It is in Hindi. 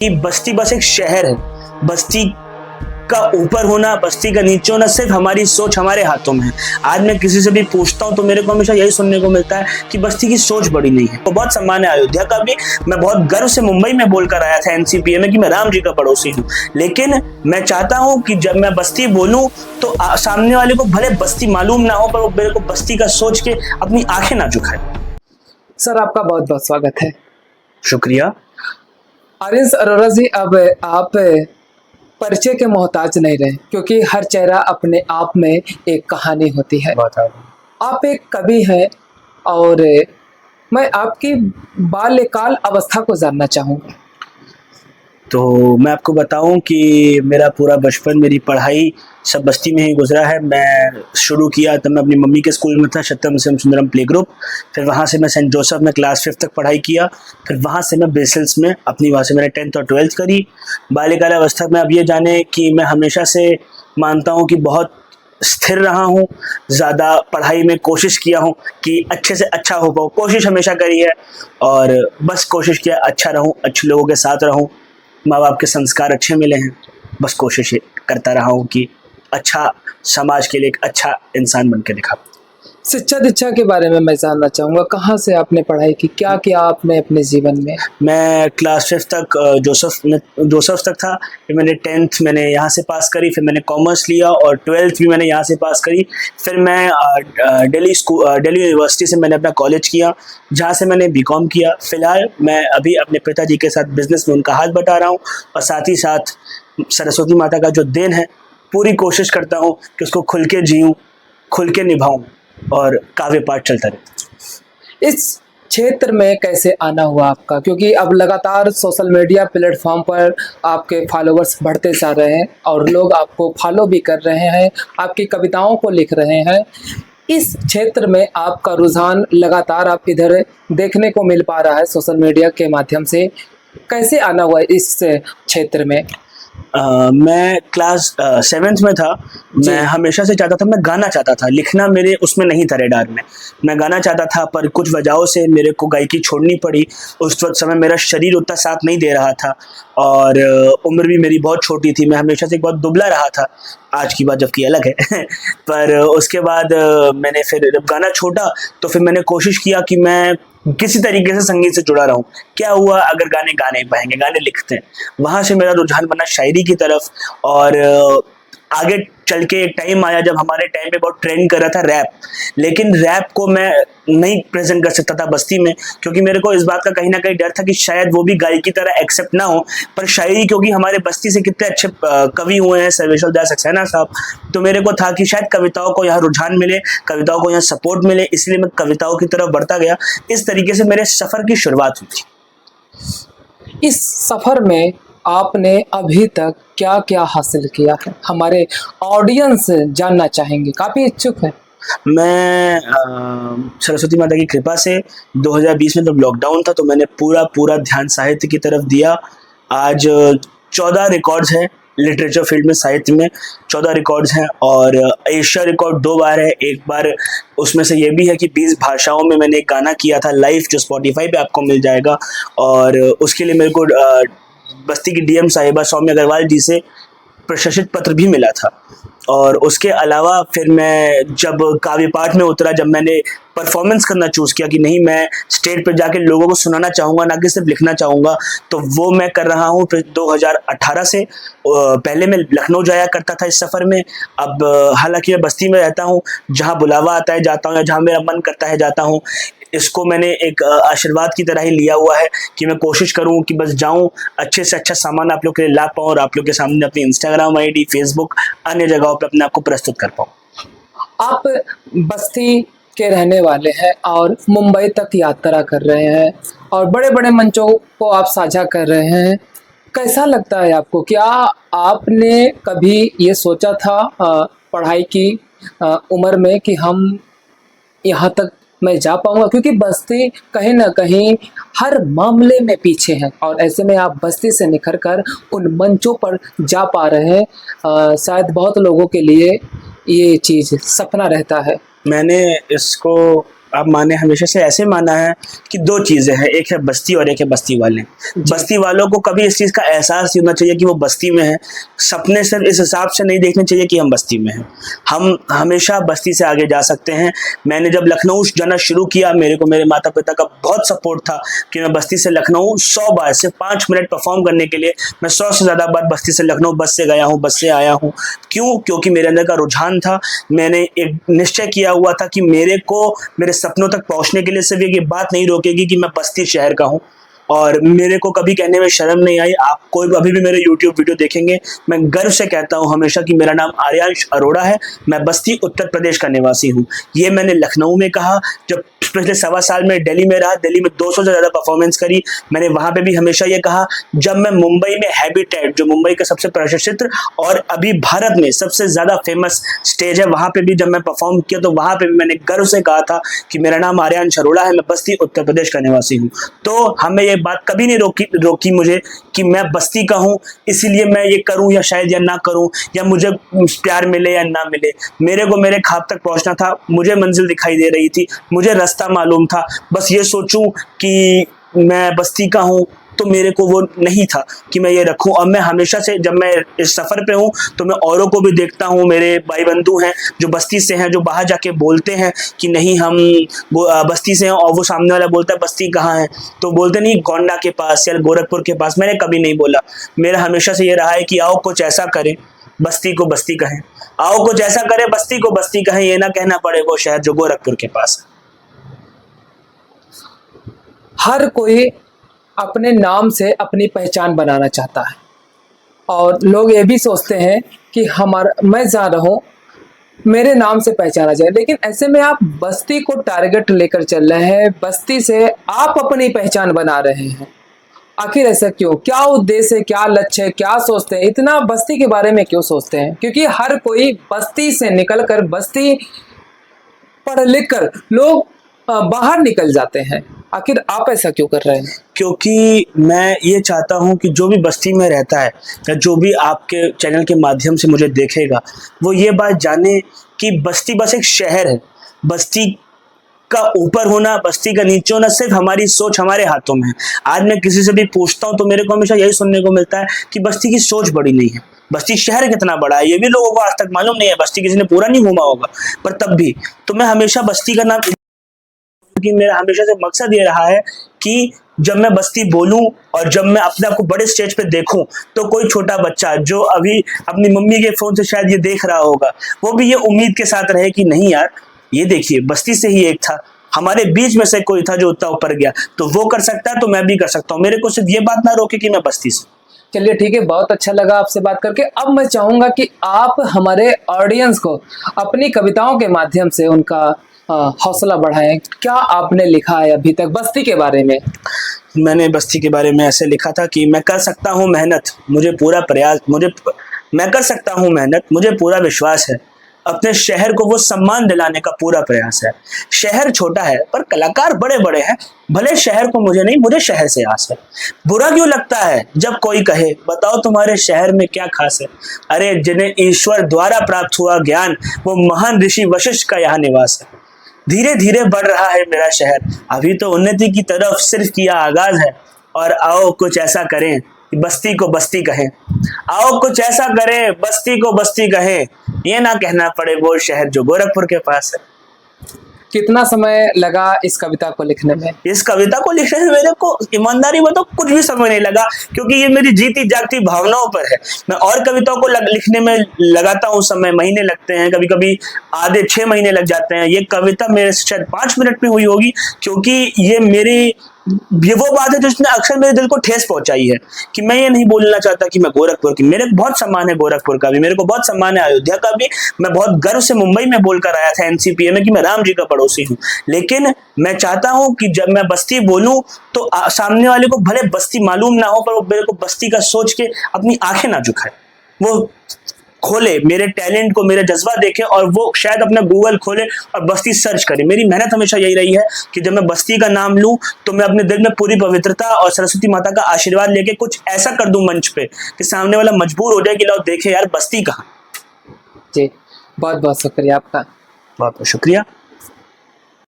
कि बस्ती बस एक शहर है। बस्ती का ऊपर होना, बस्ती का नीचे होना, सिर्फ हमारी सोच हमारे हाथों में है। आज मैं किसी से भी पूछता हूँ तो मेरे को हमेशा यही सुनने को मिलता है कि बस्ती की सोच बड़ी नहीं है। तो बहुत सम्मान है अयोध्या का भी। मैं बहुत गर्व से मुंबई में बोलकर आया था एनसीपीए में कि मैं राम जी का पड़ोसी हूँ, लेकिन मैं चाहता हूँ कि जब मैं बस्ती बोलूँ तो सामने वाले को भले बस्ती मालूम ना हो, पर वो मेरे को बस्ती का सोच के अपनी आंखें ना झुकाए। सर, आपका बहुत बहुत स्वागत है। शुक्रिया। आर्यन अरोड़ा जी, अब आप परिचय के मोहताज नहीं रहे, क्योंकि हर चेहरा अपने आप में एक कहानी होती है। आप एक कवि हैं और मैं आपकी बाल्यकाल अवस्था को जानना चाहूँगा। तो मैं आपको बताऊं कि मेरा पूरा बचपन, मेरी पढ़ाई सब बस्ती में ही गुजरा है। मैं शुरू किया तब मैं अपनी मम्मी के स्कूल में था, सत्यम सुंदरम प्ले ग्रुप। फिर वहाँ से मैं सेंट जोसेफ में क्लास 5 तक पढ़ाई किया। फिर वहाँ से मैं बेसिल्स में अपनी, वहाँ से मैंने 10th और 12th करी। बाल्यकाल अवस्था में अब ये जाने कि मैं हमेशा से मानता हूँ कि बहुत स्थिर रहा हूँ, ज़्यादा पढ़ाई में कोशिश किया हूँ कि अच्छे से अच्छा हो पाऊँ, कोशिश हमेशा करी है और बस कोशिश किया अच्छा रहूँ, अच्छे लोगों के साथ रहूँ, माँ बाप के संस्कार अच्छे मिले हैं। बस कोशिश करता रहा हूँ कि अच्छा समाज के लिए एक अच्छा इंसान बन के दिखा। शिक्षा दीक्षा के बारे में मैं जानना चाहूँगा। कहाँ से आपने पढ़ाई की, क्या किया आपने अपने जीवन में? मैं क्लास 5 तक जोसेफ तक था। फिर मैंने 10th मैंने यहाँ से पास करी। फिर मैंने कॉमर्स लिया और 12th भी मैंने यहाँ से पास करी। फिर मैं दिल्ली यूनिवर्सिटी से मैंने अपना कॉलेज किया, जहाँ से मैंने बीकॉम किया। फिलहाल मैं अभी अपने पिताजी के साथ बिजनेस में उनका हाथ बटा रहा हूँ और साथ ही साथ सरस्वती माता का जो देन है, पूरी कोशिश करता हूँ कि उसको खुल के जीऊँ, खुल के निभाऊँ और काव्य पाठ चलता रहे। इस क्षेत्र में कैसे आना हुआ आपका, क्योंकि अब लगातार सोशल मीडिया प्लेटफॉर्म पर आपके फॉलोअर्स बढ़ते जा रहे हैं और लोग आपको फॉलो भी कर रहे हैं, आपकी कविताओं को लिख रहे हैं। इस क्षेत्र में आपका रुझान लगातार आप इधर देखने को मिल पा रहा है सोशल मीडिया के माध्यम से। कैसे आना हुआ इस क्षेत्र में? मैं क्लास 7th में था। मैं हमेशा से चाहता था, मैं गाना चाहता था, लिखना मेरे उसमें नहीं था रेडार में। मैं गाना चाहता था पर कुछ वजहों से मेरे को गायकी छोड़नी पड़ी। उस वक्त समय मेरा शरीर उतना साथ नहीं दे रहा था और उम्र भी मेरी बहुत छोटी थी। मैं हमेशा से बहुत दुबला रहा था, आज की बात जबकि अलग है पर उसके बाद मैंने फिर जब गाना छोड़ा तो फिर मैंने कोशिश किया कि मैं किसी तरीके से संगीत से जुड़ा रहूं। क्या हुआ अगर गाने गा नहीं पाएंगे, गाने लिखते हैं। वहां से मेरा रुझान बना शायरी की तरफ और आगे चल के एक टाइम आया जब हमारे टाइम पे बहुत ट्रेंड कर रहा था रैप, लेकिन रैप को मैं नहीं प्रेजेंट कर सकता था बस्ती में, क्योंकि मेरे को इस बात का कहीं ना कहीं डर था कि शायद वो भी गायकी की तरह एक्सेप्ट ना हो। पर शायरी, क्योंकि हमारे बस्ती से कितने अच्छे कवि हुए हैं, सर्वेश्वर दास सक्सेना साहब, तो मेरे को था कि शायद कविताओं को यहाँ रुझान मिले, कविताओं को यहाँ सपोर्ट मिले, इसलिए मैं कविताओं की तरफ बढ़ता गया। इस तरीके से मेरे सफ़र की शुरुआत हुई थी। इस सफ़र में आपने अभी तक क्या क्या हासिल किया है, हमारे ऑडियंस जानना चाहेंगे, काफ़ी इच्छुक है। मैं सरस्वती माता की कृपा से 2020 में जब लॉकडाउन था तो मैंने पूरा ध्यान साहित्य की तरफ दिया। आज 14 रिकॉर्ड्स हैं लिटरेचर फील्ड में, साहित्य में 14 रिकॉर्ड्स हैं और एशिया रिकॉर्ड 2 बार है। एक बार उसमें से ये भी है कि 20 भाषाओं में मैंने एक गाना किया था लाइव, जो स्पॉटिफाई पे आपको मिल जाएगा। और उसके लिए मेरे को बस्ती की डीएम साहिबा सौम्य अग्रवाल जी से प्रशस्ति पत्र भी मिला था। और उसके अलावा फिर मैं जब काव्य पाठ में उतरा, जब मैंने परफॉर्मेंस करना चूज़ किया कि नहीं, मैं स्टेज पर जाके लोगों को सुनाना चाहूँगा, ना कि सिर्फ लिखना चाहूँगा, तो वो मैं कर रहा हूँ फिर 2018 से। पहले मैं लखनऊ जाया करता था इस सफ़र में। अब हालांकि मैं बस्ती में रहता हूँ, जहाँ बुलावा आता है जाता हूँ, या जहाँ मेरा मन करता है जाता हूँ। इसको मैंने एक आशीर्वाद की तरह ही लिया हुआ है कि मैं कोशिश करूं कि बस जाऊं, अच्छे से अच्छा सामान आप लोग के लिए ला पाऊं और आप लोग के सामने अपनी इंस्टाग्राम आईडी, फेसबुक, अन्य जगहों पे अपने आप को प्रस्तुत कर पाऊं। आप बस्ती के रहने वाले हैं और मुंबई तक यात्रा कर रहे हैं और बड़े बड़े मंचों को आप साझा कर रहे हैं। कैसा लगता है आपको? क्या आपने कभी ये सोचा था पढ़ाई की उम्र में कि हम यहाँ तक मैं जा पाऊंगा? क्योंकि बस्ती कहीं ना कहीं हर मामले में पीछे है और ऐसे में आप बस्ती से निखर कर उन मंचों पर जा पा रहे हैं। शायद बहुत लोगों के लिए ये चीज़ सपना रहता है। मैंने इसको आप माने हमेशा से ऐसे माना है कि दो चीज़ें हैं, एक है बस्ती और एक है बस्ती वाले। बस्ती वालों को कभी इस चीज़ का एहसास नहीं होना चाहिए कि वो बस्ती में है। सपने सिर्फ इस हिसाब से नहीं देखने चाहिए कि हम बस्ती में हैं। हम हमेशा बस्ती से आगे जा सकते हैं। मैंने जब लखनऊ जाना शुरू किया, मेरे को मेरे माता पिता का बहुत सपोर्ट था कि मैं बस्ती से लखनऊ 100 बार, सिर्फ 5 मिनट परफॉर्म करने के लिए मैं 100 से ज़्यादा बार बस्ती से लखनऊ बस से गया हूँ, बस से आया हूँ। क्यों? क्योंकि मेरे अंदर का रुझान था। मैंने एक निश्चय किया हुआ था कि मेरे को मेरे सपनों तक पहुंचने के लिए सिर्फ ये बात नहीं रोकेगी कि मैं बस्ती शहर का हूँ। और मेरे को कभी कहने में शर्म नहीं आई। आप कोई अभी भी मेरे YouTube वीडियो देखेंगे, मैं गर्व से कहता हूँ हमेशा कि मेरा नाम आर्यांश अरोड़ा है, मैं बस्ती उत्तर प्रदेश का निवासी हूँ। ये मैंने लखनऊ में कहा, जब पिछले 1.25 साल में दिल्ली में रहा, दिल्ली में 200 से ज़्यादा परफॉर्मेंस करी, मैंने वहाँ पे भी हमेशा ये कहा। जब मैं मुंबई में हैबिटेट, जो मुंबई का सबसे प्रसिद्ध और अभी भारत में सबसे ज़्यादा फेमस स्टेज है, वहाँ पे भी जब मैं परफॉर्म किया तो वहाँ पे भी मैंने गर्व से कहा था कि मेरा नाम आर्यांश अरोड़ा है, मैं बस्ती उत्तर प्रदेश का निवासी हूँ। तो हमें ये बात कभी नहीं रोकी मुझे कि मैं बस्ती का हूँ इसीलिए मैं ये करूँ या शायद या ना करूँ, या मुझे प्यार मिले या ना मिले। मेरे को मेरे ख्वाब तक पहुँचना था, मुझे मंजिल दिखाई दे रही थी, मुझे रास्ता मालूम था। बस ये सोचूं कि मैं बस्ती का हूँ तो मेरे को वो नहीं था कि मैं ये रखूं। और मैं हमेशा से जब मैं इस सफ़र पे हूँ तो मैं औरों को भी देखता हूँ, मेरे भाई बंधु हैं जो बस्ती से हैं, जो बाहर जाके बोलते हैं कि नहीं हम बस्ती से हैं, और वो सामने वाला बोलता है बस्ती कहाँ है, तो बोलते नहीं गोंडा के पास या गोरखपुर के पास। मैंने कभी नहीं बोला। मेरा हमेशा से ये रहा है कि आओ कुछ ऐसा करें, बस्ती को बस्ती कहें, आओ कुछ ऐसा करें, बस्ती को बस्ती कहें, ये ना कहना पड़े वो शहर जो गोरखपुर के पास है। हर कोई अपने नाम से अपनी पहचान बनाना चाहता है और लोग ये भी सोचते हैं कि मैं जहाँ रहूं मेरे नाम से पहचाना जाए, लेकिन ऐसे में आप बस्ती को टारगेट लेकर चल रहे हैं, बस्ती से आप अपनी पहचान बना रहे हैं। आखिर ऐसा क्यों? क्या उद्देश्य है, क्या लक्ष्य है, क्या सोचते हैं, इतना बस्ती के बारे में क्यों सोचते हैं? क्योंकि हर कोई बस्ती से निकलकर, बस्ती पढ़ लिख कर लोग बाहर निकल जाते हैं। आखिर आप ऐसा क्यों कर रहे हैं? क्योंकि मैं ये चाहता हूँ कि जो भी बस्ती में रहता है या जो भी आपके चैनल के माध्यम से मुझे देखेगा, वो ये बात जाने कि बस्ती बस एक शहर है। बस्ती का ऊपर होना, बस्ती का नीचे होना सिर्फ हमारी सोच, हमारे हाथों में है। आज मैं किसी से भी पूछता हूँ तो मेरे को हमेशा यही सुनने को मिलता है कि बस्ती की सोच बड़ी नहीं है। बस्ती शहर कितना बड़ा है ये भी लोगों को आज तक मालूम नहीं है, बस्ती किसी ने पूरा नहीं घूमा होगा। पर तब भी तो मैं हमेशा बस्ती का नाम, कि मेरा हमेशा से मकसद ये रहा है कि जब मैं बस्ती बोलूं और जब मैं अपने आप को बड़े स्टेज पे देखूं तो कोई छोटा बच्चा जो अभी अपनी मम्मी के फोन से शायद ये देख रहा होगा, वो भी ये उम्मीद के साथ रहे कि नहीं यार, ये देखिए बस्ती से ही एक था, हमारे बीच में से कोई था जो उतना ऊपर गया, तो वो कर सकता है तो मैं भी कर सकता हूँ। मेरे को सिर्फ ये बात ना रोके कि मैं बस्ती से। चलिए ठीक है, बहुत अच्छा लगा आपसे बात करके। अब मैं चाहूंगा कि आप हमारे ऑडियंस को अपनी कविताओं के माध्यम से उनका हौसला बढ़ाएं। क्या आपने लिखा है अभी तक बस्ती के बारे में? मैंने बस्ती के बारे में ऐसे लिखा था कि मैं कर सकता हूँ मेहनत, मुझे पूरा प्रयास, मैं कर सकता हूँ मेहनत, मुझे पूरा विश्वास है, अपने शहर को वो सम्मान दिलाने का पूरा प्रयास है। शहर छोटा है पर कलाकार बड़े बड़े हैं, भले शहर को मुझे नहीं, मुझे शहर से आस है। बुरा क्यों लगता है जब कोई कहे बताओ तुम्हारे शहर में क्या खास है, अरे जिन्हें ईश्वर द्वारा प्राप्त हुआ ज्ञान, वो महान ऋषि वशिष्ठ का यहाँ निवास है। धीरे धीरे बढ़ रहा है मेरा शहर, अभी तो उन्नति की तरफ सिर्फ किया आगाज है, और आओ कुछ ऐसा करें बस्ती को बस्ती कहें, आओ कुछ ऐसा करें बस्ती को बस्ती कहें, ये ना कहना पड़े वो शहर जो गोरखपुर के पास है। कितना समय लगा इस कविता को लिखने में? इस कविता को लिखने में मेरे को ईमानदारी बताओ कुछ भी समय नहीं लगा, क्योंकि ये मेरी जीती जागती भावनाओं पर है। मैं और कविताओं को लिखने में लगाता हूँ समय, महीने लगते हैं, कभी कभी आधे 6 महीने लग जाते हैं। ये कविता मेरे शायद 5 मिनट में हुई होगी, क्योंकि ये वो बात है जिसने अक्सर मेरे दिल को ठेस पहुंचाई है कि मैं ये नहीं बोलना चाहता कि मैं गोरखपुर की, मेरे को बहुत सम्मान है गोरखपुर का भी, मेरे को बहुत सम्मान है अयोध्या का भी। मैं बहुत गर्व से मुंबई में बोलकर आया था एनसीपीए में कि मैं राम जी का पड़ोसी हूँ, लेकिन मैं चाहता हूँ कि जब मैं बस्ती बोलूँ तो सामने वाले को भले बस्ती मालूम ना हो, पर वो मेरे को बस्ती का सोच के अपनी आंखें ना झुकाए, वो खोले, मेरे टैलेंट को, मेरे जज्बा देखे, और वो शायद अपना गूगल खोले और बस्ती सर्च करे। मेरी मेहनत हमेशा यही रही है कि जब मैं बस्ती का नाम लूं तो मैं अपने दिल में पूरी पवित्रता और सरस्वती माता का आशीर्वाद लेके कुछ ऐसा कर दूं मंच पे कि सामने वाला मजबूर हो जाए कि लो देखे यार बस्ती कहाँ। जी बहुत बहुत शुक्रिया आपका। बहुत बहुत शुक्रिया।